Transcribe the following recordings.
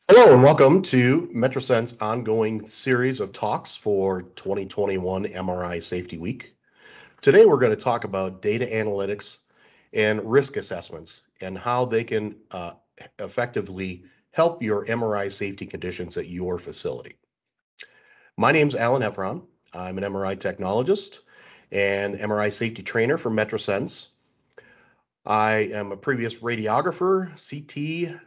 Hello and welcome to Metrasens' ongoing series of talks for 2021 MRI Safety Week. Today we're going to talk about data analytics and risk assessments and how they can effectively help your MRI safety conditions at your facility. My name's Alan Heffron. I'm an MRI technologist and MRI safety trainer for Metrasens. I am a previous radiographer, CT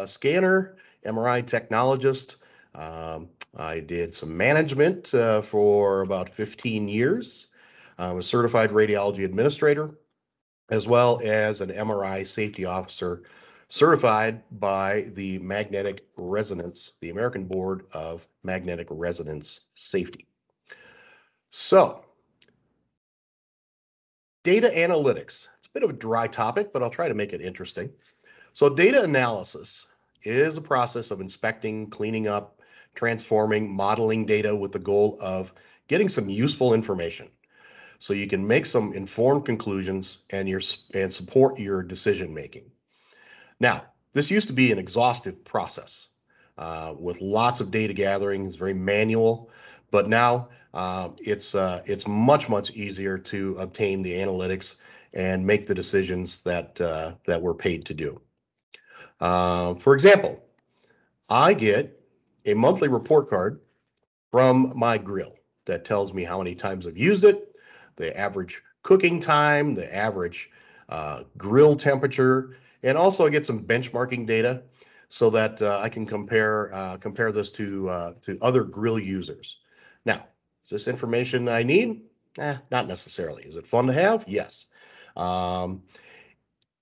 scanner, MRI technologist. I did some management for about 15 years. I'm a certified radiology administrator, as well as an MRI safety officer certified by the the American Board of Magnetic Resonance Safety. So, data analytics. It's a bit of a dry topic, but I'll try to make it interesting. So data analysis is a process of inspecting, cleaning up, transforming, modeling data with the goal of getting some useful information so you can make some informed conclusions and support your decision making. Now, this used to be an exhaustive process with lots of data gathering. It's very manual, but now it's much easier to obtain the analytics and make the decisions that we're paid to do. For example, I get a monthly report card from my grill that tells me how many times I've used it, the average cooking time, the average grill temperature, and also I get some benchmarking data so that I can compare this to other grill users. Now, is this information I need? Not necessarily. Is it fun to have? Yes. Um,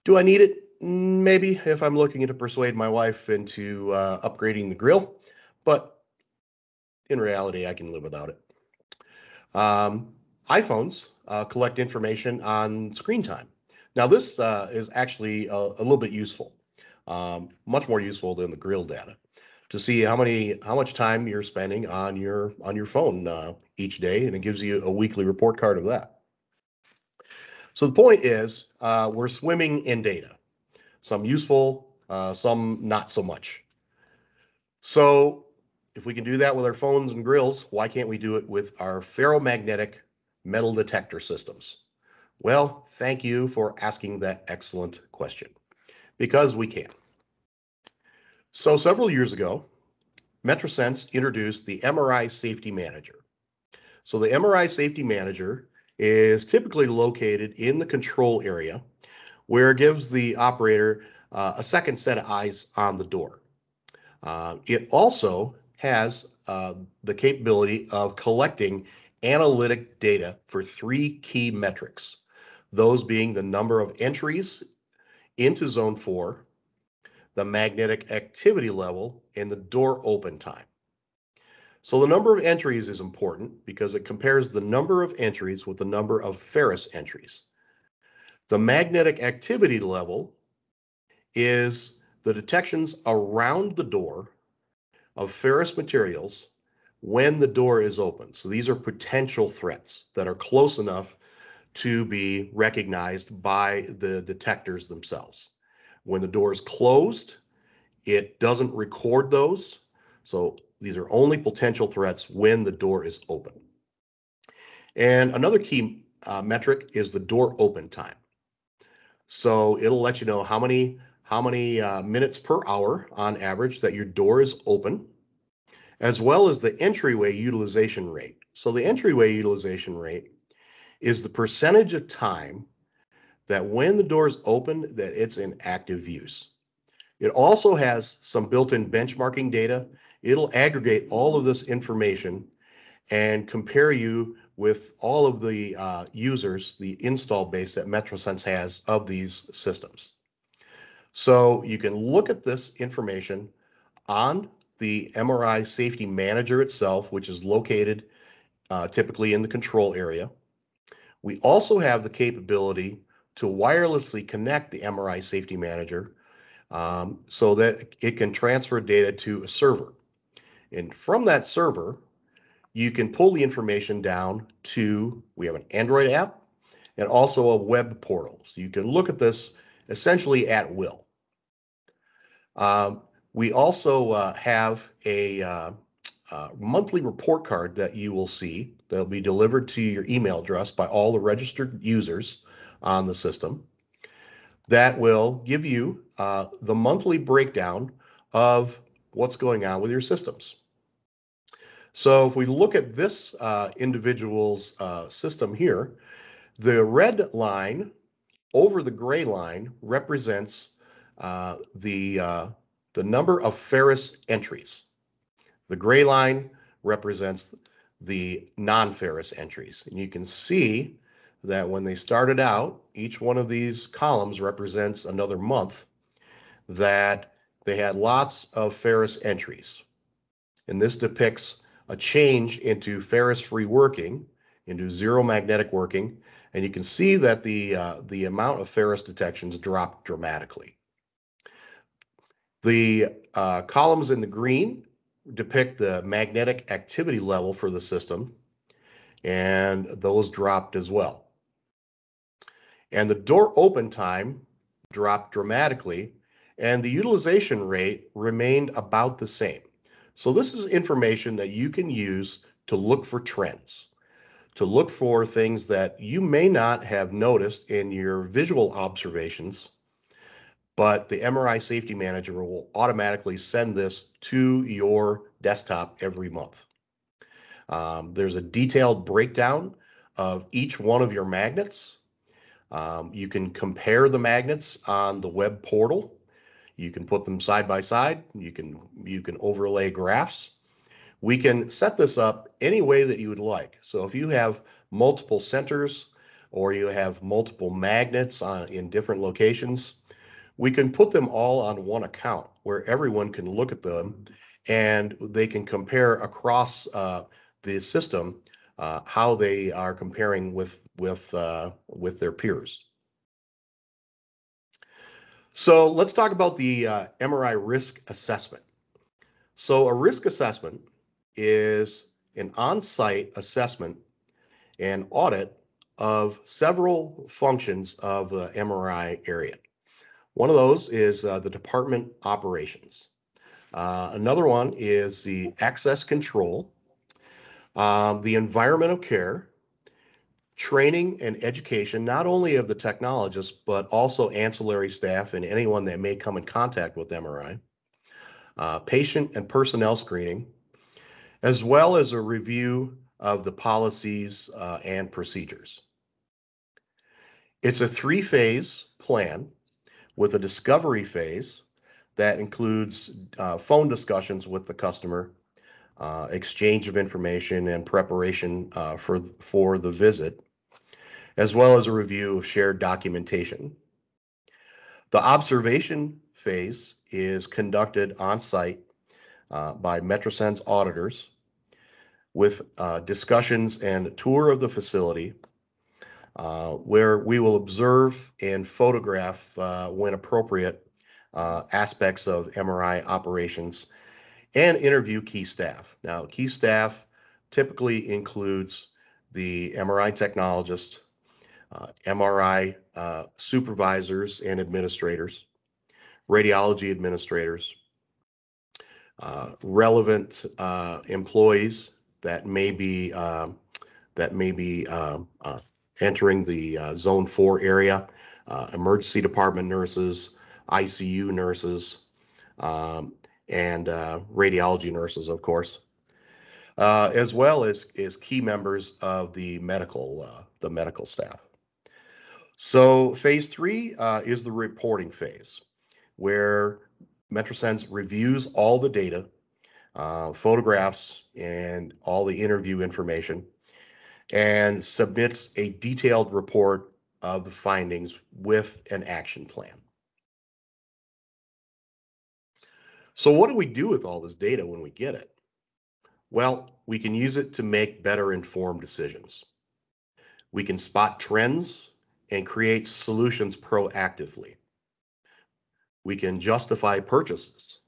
do I need it? Maybe if I'm looking to persuade my wife into upgrading the grill, but in reality, I can live without it. Um, iPhones collect information on screen time. Now, this is actually a little bit useful, much more useful than the grill data, to see how much time you're spending on your phone each day, and it gives you a weekly report card of that. So the point is, we're swimming in data. Some useful, some not so much. So if we can do that with our phones and grills, why can't we do it with our ferromagnetic metal detector systems? Well, thank you for asking that excellent question, because we can. So several years ago, Metrasens introduced the MRI Safety Manager. So the MRI Safety Manager is typically located in the control area, where it gives the operator a second set of eyes on the door. It also has the capability of collecting analytic data for three key metrics, those being the number of entries into zone 4, the magnetic activity level, and the door open time. So the number of entries is important because it compares the number of entries with the number of ferrous entries. The magnetic activity level is the detections around the door of ferrous materials when the door is open. So these are potential threats that are close enough to be recognized by the detectors themselves. When the door is closed, it doesn't record those. So these are only potential threats when the door is open. And another key metric is the door open time. So it'll let you know how many minutes per hour on average that your door is open, as well as the entryway utilization rate. So the entryway utilization rate is the percentage of time that when the door is open, that it's in active use. It also has some built-in benchmarking data. It'll aggregate all of this information and compare you with all of the users, the install base that Metrasens has of these systems. So you can look at this information on the MRI Safety Manager itself, which is located typically in the control area. We also have the capability to wirelessly connect the MRI Safety Manager so that it can transfer data to a server. And from that server, you can pull the information down to, we have an Android app and also a web portal. So you can look at this essentially at will. We also have a monthly report card that you will see that'll be delivered to your email address by all the registered users on the system that will give you the monthly breakdown of what's going on with your systems. So if we look at this individual's system here, the red line over the gray line represents the number of ferrous entries. The gray line represents the non-ferrous entries. And you can see that when they started out, each one of these columns represents another month that they had lots of ferrous entries. And this depicts a change into ferrous-free working, into zero magnetic working, and you can see that the amount of ferrous detections dropped dramatically. The columns in the green depict the magnetic activity level for the system, and those dropped as well. And the door open time dropped dramatically, and the utilization rate remained about the same. So this is information that you can use to look for trends, to look for things that you may not have noticed in your visual observations, but the MRI Safety Manager will automatically send this to your desktop every month. There's a detailed breakdown of each one of your magnets. You can compare the magnets on the web portal. You can put them side by side. You can overlay graphs. We can set this up any way that you would like. So if you have multiple centers or you have multiple magnets in different locations, we can put them all on one account where everyone can look at them and they can compare across the system how they are comparing with their peers. So let's talk about the MRI risk assessment. So a risk assessment is an on-site assessment and audit of several functions of the MRI area. One of those is the department operations. Another one is the access control, the environment of care, training and education, not only of the technologists, but also ancillary staff and anyone that may come in contact with MRI, patient and personnel screening, as well as a review of the policies and procedures. It's a three-phase plan with a discovery phase that includes phone discussions with the customer, exchange of information and preparation for the visit, as well as a review of shared documentation. The observation phase is conducted on site by Metrasens auditors with discussions and a tour of the facility where we will observe and photograph when appropriate aspects of MRI operations and interview key staff. Now, key staff typically includes the MRI technologist, MRI supervisors and administrators, radiology administrators, relevant employees that may be entering the Zone 4 area, emergency department nurses, ICU nurses, and radiology nurses, of course, as well as key members of the medical staff. So phase 3 is the reporting phase, where Metrasens reviews all the data, photographs, and all the interview information, and submits a detailed report of the findings with an action plan. So what do we do with all this data when we get it? Well, we can use it to make better informed decisions. We can spot trends and create solutions proactively. We can justify purchases.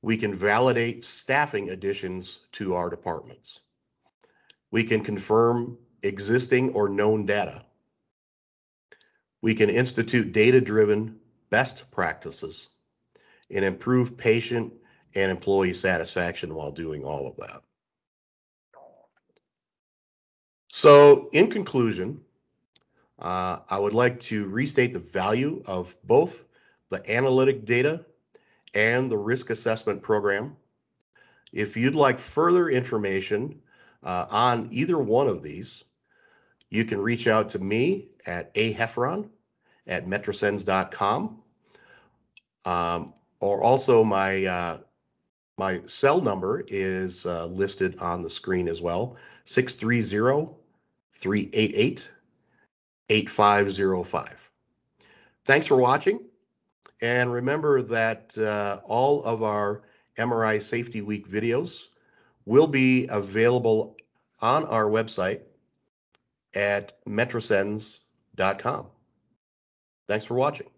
We can validate staffing additions to our departments. We can confirm existing or known data. We can institute data-driven best practices, and improve patient and employee satisfaction while doing all of that. So in conclusion, I would like to restate the value of both the analytic data and the risk assessment program. If you'd like further information on either one of these, you can reach out to me at Heffron@metrasens.com. Or also my cell number is listed on the screen as well, 630-388-8505. Thanks for watching, and remember that all of our MRI Safety Week videos will be available on our website at Metrasens.com. Thanks for watching.